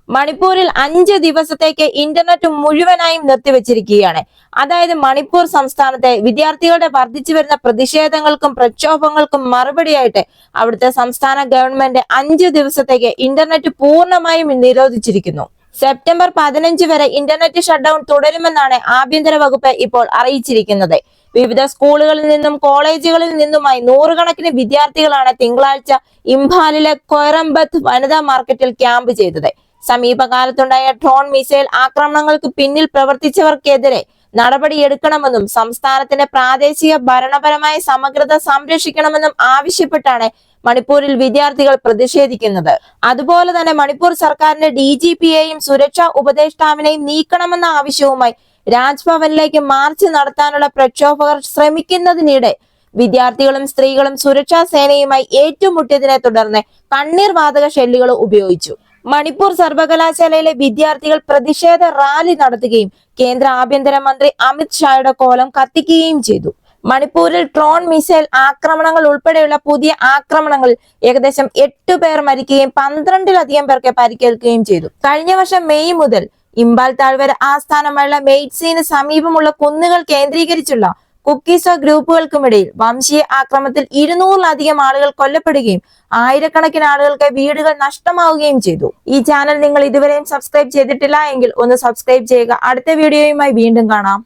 മണിപ്പൂരിൽ 5 ദിവസത്തേക്ക് ഇന്റർനെറ്റ് മുഴുവനായും നിർത്തിവച്ചിരിക്കുകയാണ്. അതായത് മണിപ്പൂർ സംസ്ഥാനത്തെ വിദ്യാർത്ഥികളുടെ വർദ്ധിച്ചു വരുന്ന പ്രതിഷേധങ്ങൾക്കും പ്രക്ഷോഭങ്ങൾക്കും മറുപടിയായിട്ട് അവിടുത്തെ സംസ്ഥാന ഗവൺമെന്റ് 5 ദിവസത്തേക്ക് ഇന്റർനെറ്റ് പൂർണ്ണമായും നിരോധിച്ചിരിക്കുന്നു. സെപ്റ്റംബർ 15 വരെ ഇന്റർനെറ്റ് ഷട്ട്ഡൌൺ തുടരുമെന്നാണ് ആഭ്യന്തര വകുപ്പ് ഇപ്പോൾ അറിയിച്ചിരിക്കുന്നത്. വിവിധ സ്കൂളുകളിൽ നിന്നും കോളേജുകളിൽ നിന്നുമായി നൂറുകണക്കിന് വിദ്യാർത്ഥികളാണ് തിങ്കളാഴ്ച ഇംഫാലിലെ കൊയറംബത്ത് വനിതാ മാർക്കറ്റിൽ ക്യാമ്പ് ചെയ്തത്. സമീപകാലത്തുണ്ടായ ഡ്രോൺ മിസൈൽ ആക്രമണങ്ങൾക്ക് പിന്നിൽ പ്രവർത്തിച്ചവർക്കെതിരെ നടപടിയെടുക്കണമെന്നും സംസ്ഥാനത്തിന്റെ പ്രാദേശിക ഭരണപരമായ സമഗ്രത സംരക്ഷിക്കണമെന്നും ആവശ്യപ്പെട്ടാണ് മണിപ്പൂരിൽ വിദ്യാർത്ഥികൾ പ്രതിഷേധിക്കുന്നത്. അതുപോലെ തന്നെ മണിപ്പൂർ സർക്കാരിന്റെ DGPയെയും സുരക്ഷാ ഉപദേഷ്ടാവിനെയും നീക്കണമെന്ന ആവശ്യവുമായി രാജ്ഭവനിലേക്ക് മാർച്ച് നടത്താനുള്ള പ്രക്ഷോഭകർ ശ്രമിക്കുന്നതിനിടെ വിദ്യാർത്ഥികളും സ്ത്രീകളും സുരക്ഷാ സേനയുമായി ഏറ്റുമുട്ടിയതിനെ തുടർന്ന് കണ്ണീർ വാതക ഷെല്ലുകൾ ഉപയോഗിച്ചു. മണിപ്പൂർ സർവകലാശാലയിലെ വിദ്യാർത്ഥികൾ പ്രതിഷേധ റാലി നടത്തുകയും കേന്ദ്ര ആഭ്യന്തര മന്ത്രി അമിത് ഷായുടെ കോലം കത്തിക്കുകയും ചെയ്തു. മണിപ്പൂരിൽ ഡ്രോൺ മിസൈൽ ആക്രമണങ്ങൾ ഉൾപ്പെടെയുള്ള പുതിയ ആക്രമണങ്ങളിൽ ഏകദേശം 8 പേർ മരിക്കുകയും 12ലധികം പേർക്ക് പരിക്കേൽക്കുകയും ചെയ്തു. കഴിഞ്ഞ വർഷം മെയ് മുതൽ ഇംബാൽ താഴ്വര ആസ്ഥാനമായുള്ള മെയ്റ്റ്സിന് സമീപമുള്ള കുന്നുകൾ കേന്ദ്രീകരിച്ചുള്ള കുക്കീസോ ഗ്രൂപ്പുകൾക്കുമിടയിൽ വംശീയ ആക്രമണത്തിൽ 200ലധികം ആളുകൾ കൊല്ലപ്പെടുകയും ആയിരക്കണക്കിന് ആളുകൾക്ക് വീടുകൾ നഷ്ടമാവുകയും ചെയ്തു. ഈ ചാനൽ നിങ്ങൾ ഇതുവരെയും സബ്സ്ക്രൈബ് ചെയ്തിട്ടില്ല എങ്കിൽ ഒന്ന് സബ്സ്ക്രൈബ് ചെയ്യുക. അടുത്ത വീഡിയോയുമായി വീണ്ടും കാണാം.